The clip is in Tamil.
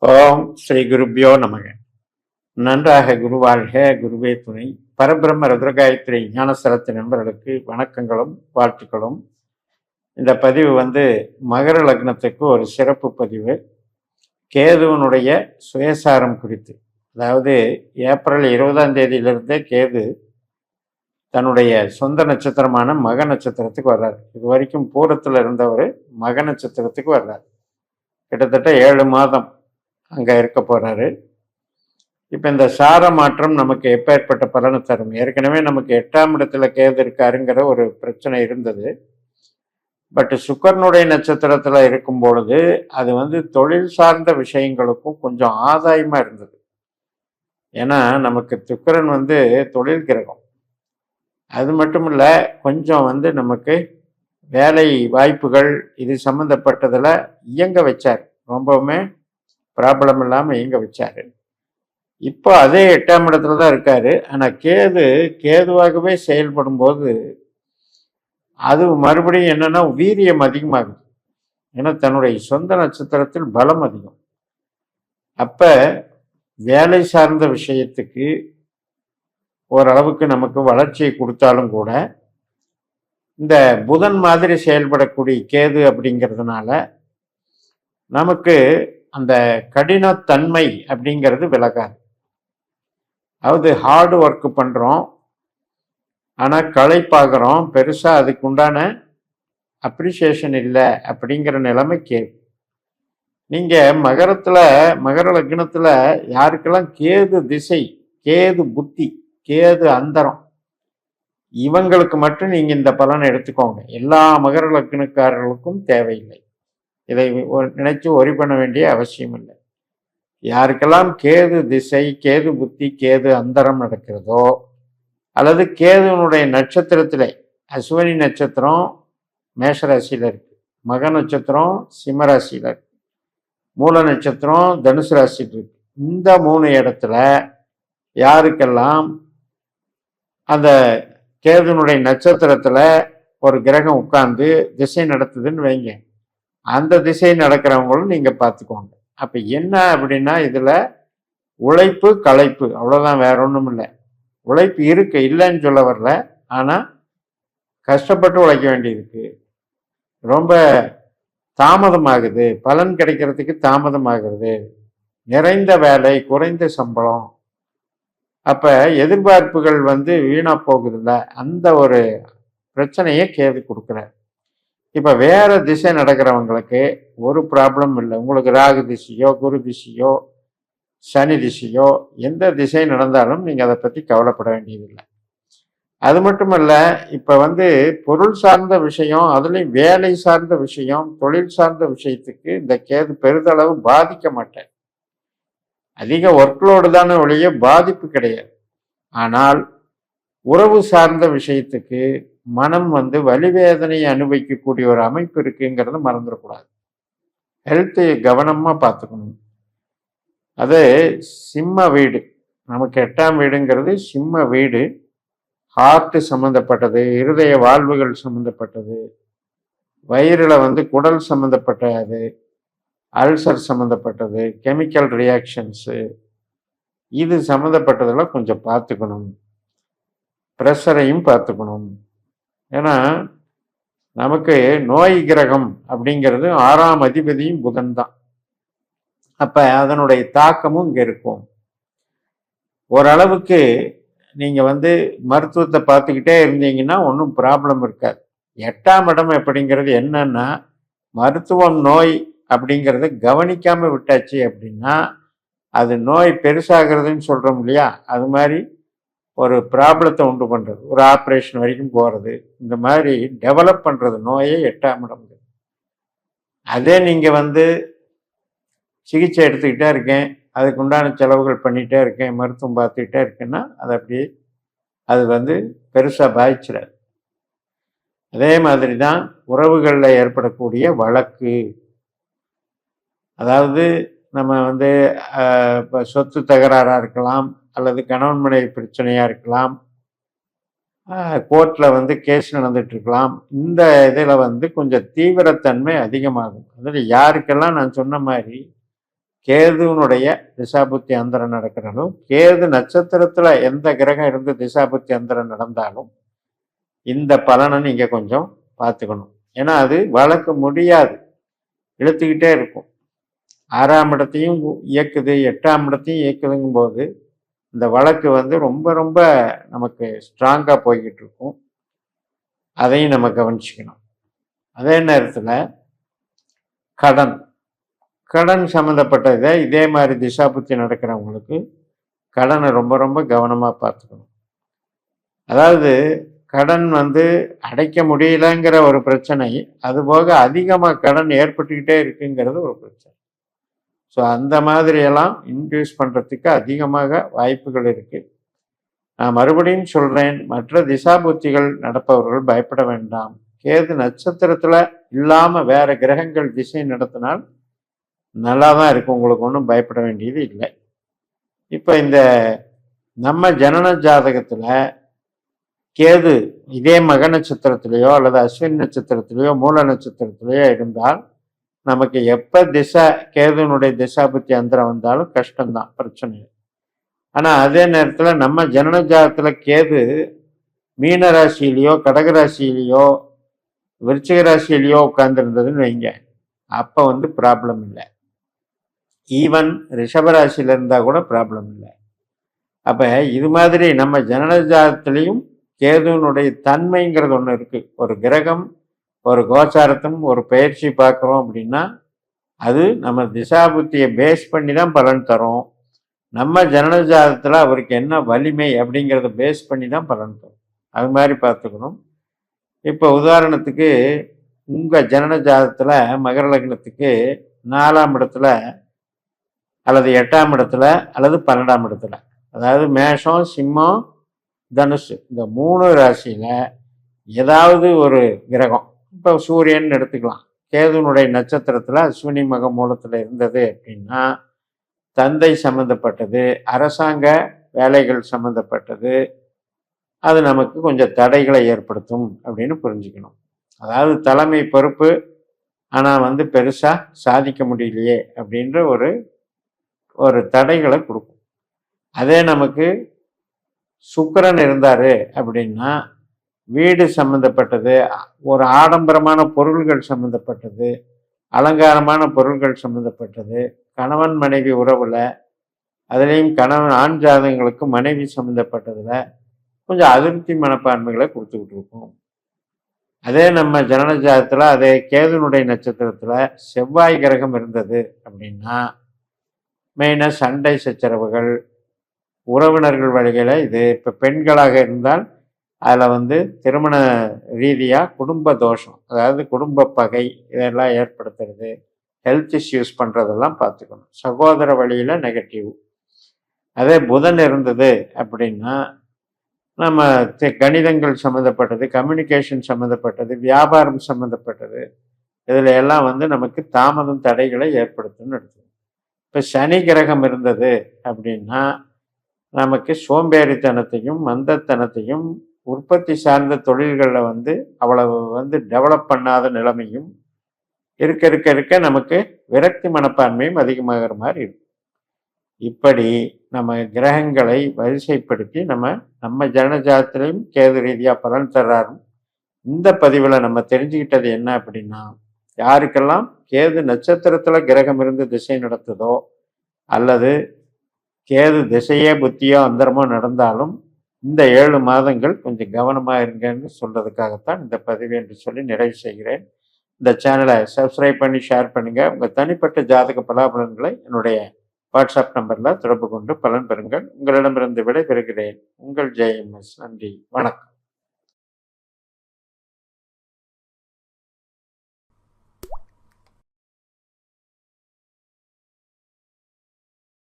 ஓம் ஸ்ரீ குருப்பியோ நமக. நன்றாக குருவாழ்க, குருவே துணை. பரபிரம்ம ருத்ரகாயத்ரி ஞானசரத்து நண்பர்களுக்கு வணக்கங்களும் வாழ்த்துக்களும். இந்த பதிவு மகர லக்னத்துக்கு ஒரு சிறப்பு பதிவு. கேதுவனுடைய சுயசாரம் குறித்து. அதாவது ஏப்ரல் 20ஆம் தேதியிலிருந்தே கேது தன்னுடைய சொந்த நட்சத்திரமான மக நட்சத்திரத்துக்கு வர்றாரு. இது வரைக்கும் பூரத்தில் இருந்தவர் மக நட்சத்திரத்துக்கு வர்றாரு. கிட்டத்தட்ட 7 மாதம் அங்கே இருக்க போகிறாரு. இப்போ இந்த சார மாற்றம் நமக்கு எப்பேற்பட்ட பலனை தரும்? ஏற்கனவே நமக்கு 8ஆம் இடத்துல கேது இருக்காருங்கிற ஒரு பிரச்சனை இருந்தது. பட் சுக்கரனுடைய நட்சத்திரத்தில் இருக்கும் பொழுது அது தொழில் சார்ந்த விஷயங்களுக்கும் கொஞ்சம் ஆதாயமாக இருந்தது. ஏன்னா நமக்கு சுக்கரன் தொழில் கிரகம். அது மட்டும் இல்லை, கொஞ்சம் நமக்கு வேலை வாய்ப்புகள் இது சம்மந்தப்பட்டதில் இயங்க வச்சார். ரொம்பவுமே ப்ராப்ளம் இல்லாமல் இயங்க வச்சாரு. இப்போ அதே 8ஆம் இடத்துல தான் இருக்காரு. ஆனால் கேதுவாகவே செயல்படும் போது அது மறுபடியும் என்னன்னா வீரியம் அதிகமாகுது. ஏன்னா தன்னுடைய சொந்த நட்சத்திரத்தில் பலம் அதிகம். அப்ப வேலை சார்ந்த விஷயத்துக்கு ஓரளவுக்கு நமக்கு வளர்ச்சியை கொடுத்தாலும் கூட இந்த புதன் மாதிரி செயல்படக்கூடிய கேது அப்படிங்கிறதுனால நமக்கு அந்த கடினத்தன்மை அப்படிங்கிறது விலகாது. அதாவது ஹார்டு ஒர்க் பண்ணுறோம், ஆனால் களைப்பாகிறோம், பெருசாக அதுக்கு உண்டான அப்ரிசியேஷன் இல்லை அப்படிங்கிற நிலைமை கேது. நீங்கள் மகர லக்னத்தில் யாருக்கெல்லாம் கேது திசை, கேது புத்தி, கேது அந்தரம், இவங்களுக்கு மட்டும் நீங்கள் இந்த பலனை எடுத்துக்கோங்க. எல்லா மகர லக்னக்காரர்களுக்கும் தேவையில்லை. இதை நினைச்சு ஒரி பண்ண வேண்டிய அவசியம் இல்லை. யாருக்கெல்லாம் கேது திசை, கேது புத்தி, கேது அந்தரம் நடக்கிறதோ, அல்லது கேதுவனுடைய நட்சத்திரத்திலே அஸ்வினி நட்சத்திரம் மேஷராசியில் இருக்கு, மக நட்சத்திரம் சிம்ம ராசியில் இருக்கு, மூல நட்சத்திரம் தனுசு ராசியில் இருக்கு. இந்த 3 இடத்துல யாருக்கெல்லாம் அந்த கேதுவனுடைய நட்சத்திரத்துல ஒரு கிரகம் உட்கார்ந்து திசை நடத்துதுன்னு வைங்க, அந்த திசை நடக்கிறவங்களும் நீங்க பார்த்துக்கோங்க. அப்ப என்ன அப்படின்னா இதுல உழைப்பு களைப்பு அவ்வளவுதான், வேற ஒன்றும் இல்லை. உழைப்பு இருக்கு, இல்லைன்னு சொல்ல வரல. ஆனா கஷ்டப்பட்டு உழைக்க வேண்டியிருக்கு. ரொம்ப தாமதமாகுது, பலன் கிடைக்கிறதுக்கு தாமதமாகிறது. நிறைந்த வேலை, குறைந்த சம்பளம். அப்ப எதிர்பார்ப்புகள் வீணா போகுதுல்ல, அந்த ஒரு பிரச்சனையை கேது கொடுக்குறாரு. இப்போ வேற திசை நடக்கிறவங்களுக்கு ஒரு ப்ராப்ளம் இல்லை. உங்களுக்கு ராகு திசையோ, குரு திசையோ, சனி திசையோ, எந்த திசை நடந்தாலும் நீங்கள் அதை பற்றி கவலைப்பட வேண்டியதில்லை. அது மட்டுமல்ல, இப்போ பொருள் சார்ந்த விஷயம், அதுலேயும் வேலை சார்ந்த விஷயம், தொழில் சார்ந்த விஷயத்துக்கு இந்த கேது பெரிதளவு பாதிக்க மாட்டேன். அதிக ஒர்க்லோடு தானே ஒழிய பாதிப்பு கிடையாது. ஆனால் உறவு சார்ந்த விஷயத்துக்கு மனம் வலிவேதனையை அனுபவிக்கக்கூடிய ஒரு அமைப்பு இருக்குங்கிறத மறந்துடக்கூடாது. ஹெல்த்து கவனமாக பார்த்துக்கணும். அது சிம்ம வீடு, நமக்கு 8ஆம் வீடுங்கிறது சிம்ம வீடு. ஹார்ட் சம்மந்தப்பட்டது, இருதய வாழ்வுகள் சம்மந்தப்பட்டது, வயிறில் குடல் சம்மந்தப்பட்டது, அல்சர் சம்மந்தப்பட்டது, கெமிக்கல் ரியாக்ஷன்ஸு, இது சம்மந்தப்பட்டதெல்லாம் கொஞ்சம் பார்த்துக்கணும். ப்ரெஷரையும் பார்த்துக்கணும். ஏன்னா நமக்கு நோய் கிரகம் அப்படிங்கிறது 6ஆம் அதிபதியும் புதன் தான். அப்ப அதனுடைய தாக்கமும் இங்க இருக்கும். ஓரளவுக்கு நீங்க மருத்துவத்தை பார்த்துக்கிட்டே இருந்தீங்கன்னா ஒன்றும் ப்ராப்ளம் இருக்காது. 8ஆம் இடம் அப்படிங்கிறது என்னன்னா, மருத்துவம் நோய் அப்படிங்கிறத கவனிக்காம விட்டாச்சு அப்படின்னா அது நோய் பெருசாகிறதுன்னு சொல்றோம் இல்லையா, அது மாதிரி ஒரு ப்ராப்ளத்தை உண்டு பண்ணுறது, ஒரு ஆப்ரேஷன் வரைக்கும் போகிறது, இந்த மாதிரி டெவலப் பண்ணுறது நோயே 8ஆம் இடம். அதே நீங்கள் சிகிச்சை எடுத்துக்கிட்டே இருக்கேன், அதுக்கு உண்டான செலவுகள் பண்ணிகிட்டே இருக்கேன், மருத்துவம் பார்த்துக்கிட்டே இருக்கேன்னா அது அப்படியே அது பெருசாக பாதிச்சிடாது. அதே மாதிரி தான் உறவுகளில் ஏற்படக்கூடிய வழக்கு. அதாவது நம்ம இப்போ சொத்து தகராறாக இருக்கலாம், அல்லது கணவன் மனைவி பிரச்சனையாக இருக்கலாம், கோர்ட்டில் கேஸ் நடந்துட்டு இருக்கலாம். இந்த இதில் கொஞ்சம் தீவிரத்தன்மை அதிகமாகும். அதில் யாருக்கெல்லாம் நான் சொன்ன மாதிரி கேதுனுடைய திசாபுத்தி அந்தரம் நடக்கிறாலும், கேது நட்சத்திரத்துல எந்த கிரகம் இருந்து திசாபுத்தி அந்தரம் நடந்தாலும் இந்த பலனை நீங்க கொஞ்சம் பார்த்துக்கணும். ஏன்னா அது வளர்க்க முடியாது, இழுத்துக்கிட்டே இருக்கும். 6ஆம் இடத்தையும் இயக்குது, 8ஆம் இடத்தையும் இயக்குதுங்கும் போது இந்த வழக்கு வந்து ரொம்ப ரொம்ப நமக்கு ஸ்ட்ராங்காக போய்கிட்டு இருக்கும். அதையும் நம்ம கவனிச்சுக்கணும். அதே நேரத்தில் கடன் கடன் சம்மந்தப்பட்டதை இதே மாதிரி திசாபுத்தி நடக்கிறவங்களுக்கு கடனை ரொம்ப ரொம்ப கவனமாக பார்த்துக்கணும். அதாவது கடன் வந்து அடைக்க முடியலங்கிற ஒரு பிரச்சனை, அதுபோக அதிகமாக கடன் ஏற்பட்டுக்கிட்டே இருக்குங்கிறது ஒரு பிரச்சனை. ஸோ அந்த மாதிரியெல்லாம் இன்க்ரீஸ் பண்ணுறதுக்கு அதிகமாக வாய்ப்புகள் இருக்குது. நான் மறுபடியும் சொல்கிறேன், மற்ற திசாபுத்திகள் நடப்பவர்கள் பயப்பட வேண்டாம். கேது நட்சத்திரத்தில் இல்லாமல் வேற கிரகங்கள் திசை நடத்தினால் நல்லா தான் இருக்கும், உங்களுக்கு ஒன்றும் பயப்பட வேண்டியது இல்லை. இப்போ இந்த நம்ம ஜனன ஜாதகத்தில் கேது இதே மக நட்சத்திரத்திலேயோ அல்லது அஸ்வின் நட்சத்திரத்திலேயோ மூல நட்சத்திரத்திலேயோ இருந்தால் நமக்கு எப்போ கேதுனுடைய திசாபுத்தி அந்தரம் வந்தாலும் கஷ்டம்தான், பிரச்சனை. ஆனால் அதே நேரத்தில் நம்ம ஜனன ஜாதகத்தில் கேது மீன ராசியிலையோ கடகராசியிலையோ விருச்சிக ராசியிலையோ உட்கார்ந்துருந்ததுன்னு வைங்க, அப்போ வந்து ப்ராப்ளம் இல்லை. ஈவன் ரிஷபராசியில் இருந்தால் கூட ப்ராப்ளம் இல்லை. அப்போ இது மாதிரி நம்ம ஜனன ஜாதகத்திலையும் கேதுனுடைய தன்மைங்கிறது ஒன்று இருக்குது. ஒரு கிரகம் ஒரு கோச்சாரத்தும் ஒரு பயிற்சி பார்க்குறோம் அப்படின்னா அது நம்ம திசாபுத்தியை பேஸ் பண்ணி தான் பலன் தரும். நம்ம ஜனன ஜாதகத்தில் அவருக்கு என்ன வலிமை அப்படிங்கிறத பேஸ் பண்ணி தான் பலன் தரும். அது மாதிரி பார்த்துக்கணும். இப்போ உதாரணத்துக்கு உங்கள் ஜனன ஜாதகத்தில் மகர லக்னத்துக்கு 4ஆம் இடத்துல அல்லது 8ஆம் இடத்துல அல்லது 12ஆம் இடத்துல, அதாவது மேஷம் சிம்மம் தனுசு இந்த 3 ராசியில் ஏதாவது ஒரு கிரகம், இப்போ சூரியன் எடுத்துக்கலாம், கேதுனுடைய நட்சத்திரத்தில் அஸ்வினி மக மூலத்தில் இருந்தது அப்படின்னா தந்தை சம்மந்தப்பட்டது, அரசாங்க வேலைகள் சம்மந்தப்பட்டது, அது நமக்கு கொஞ்சம் தடைகளை ஏற்படுத்தும் அப்படின்னு புரிஞ்சுக்கணும். அதாவது தலைமை பொறுப்பு, ஆனால் வந்து பெருசாக சாதிக்க முடியலையே அப்படின்ற ஒரு தடைகளை கொடுக்கும். அதே நமக்கு சுக்கிரன் இருந்தார் அப்படின்னா வீடு சம்மந்தப்பட்டது, ஒரு ஆடம்பரமான பொருள்கள் சம்மந்தப்பட்டது, அலங்காரமான பொருள்கள் சம்மந்தப்பட்டது, கணவன் மனைவி உறவில், அதுலேயும் கணவன் ஆண் ஜாதகங்களுக்கு மனைவி சம்மந்தப்பட்டதில் கொஞ்சம் அதிருப்தி மனப்பான்மைகளை கொடுத்துக்கிட்டு இருக்கோம். அதே நம்ம ஜனன ஜாதகத்தில் அதே கேதுனுடைய நட்சத்திரத்தில் செவ்வாய் கிரகம் இருந்தது அப்படின்னா மெயினாக சண்டை சச்சரவுகள், உறவினர்கள் வழிகளை, இது இப்போ பெண்களாக இருந்தால் அதில் வந்து திருமண ரீதியாக குடும்ப தோஷம், அதாவது குடும்ப பகை இதெல்லாம் ஏற்படுத்துறது, ஹெல்த் இஷ்யூஸ் பண்ணுறதெல்லாம் பார்த்துக்கணும். சகோதர வழியில் நெகட்டிவ். அதே புதன் இருந்தது அப்படின்னா நம்ம கணிதங்கள் சம்மந்தப்பட்டது, கம்யூனிகேஷன் சம்மந்தப்பட்டது, வியாபாரம் சம்மந்தப்பட்டது, இதில் எல்லாம் வந்து நமக்கு தாமதம் தடைகளை ஏற்படுத்தும்னு எடுத்துக்கணும். இப்போ சனி கிரகம் இருந்தது அப்படின்னா நமக்கு சோம்பேறித்தனத்தையும் மந்தத்தனத்தையும் உற்பத்தி சார்ந்த தொழில்களில் வந்து அவ்வளவு வந்து டெவலப் பண்ணாத நிலைமையும் இருக்க இருக்க இருக்க நமக்கு விரக்தி மனப்பான்மையும் அதிகமாகிற மாதிரி இருக்கும். இப்படி நம்ம கிரகங்களை வரிசைப்படுத்தி நம்ம ஜனஜாதத்திலையும் கேது ரீதியாக பலன் தர்றாரு. இந்த பதிவில் நம்ம தெரிஞ்சுக்கிட்டது என்ன அப்படின்னா, யாருக்கெல்லாம் கேது நட்சத்திரத்தில் கிரகம் இருந்து திசை நடத்துதோ அல்லது கேது திசையே புத்தியோ அந்தரமோ நடந்தாலும் இந்த 7 மாதங்கள் கொஞ்சம் கவனமாக இருங்கன்னு சொல்கிறதுக்காகத்தான் இந்த பதிவு என்று சொல்லி நிறைவு செய்கிறேன். இந்த சேனலை சப்ஸ்கிரைப் பண்ணி ஷேர் பண்ணுங்கள். உங்கள் தனிப்பட்ட ஜாதக பலாபலன்களை என்னுடைய வாட்ஸ்அப் நம்பரில் தொடர்பு கொண்டு பலன் பெறுங்கள். உங்களிடமிருந்து விடை பெறுகிறேன். உங்கள் ஜெயம்எஸ். நன்றி, வணக்கம்.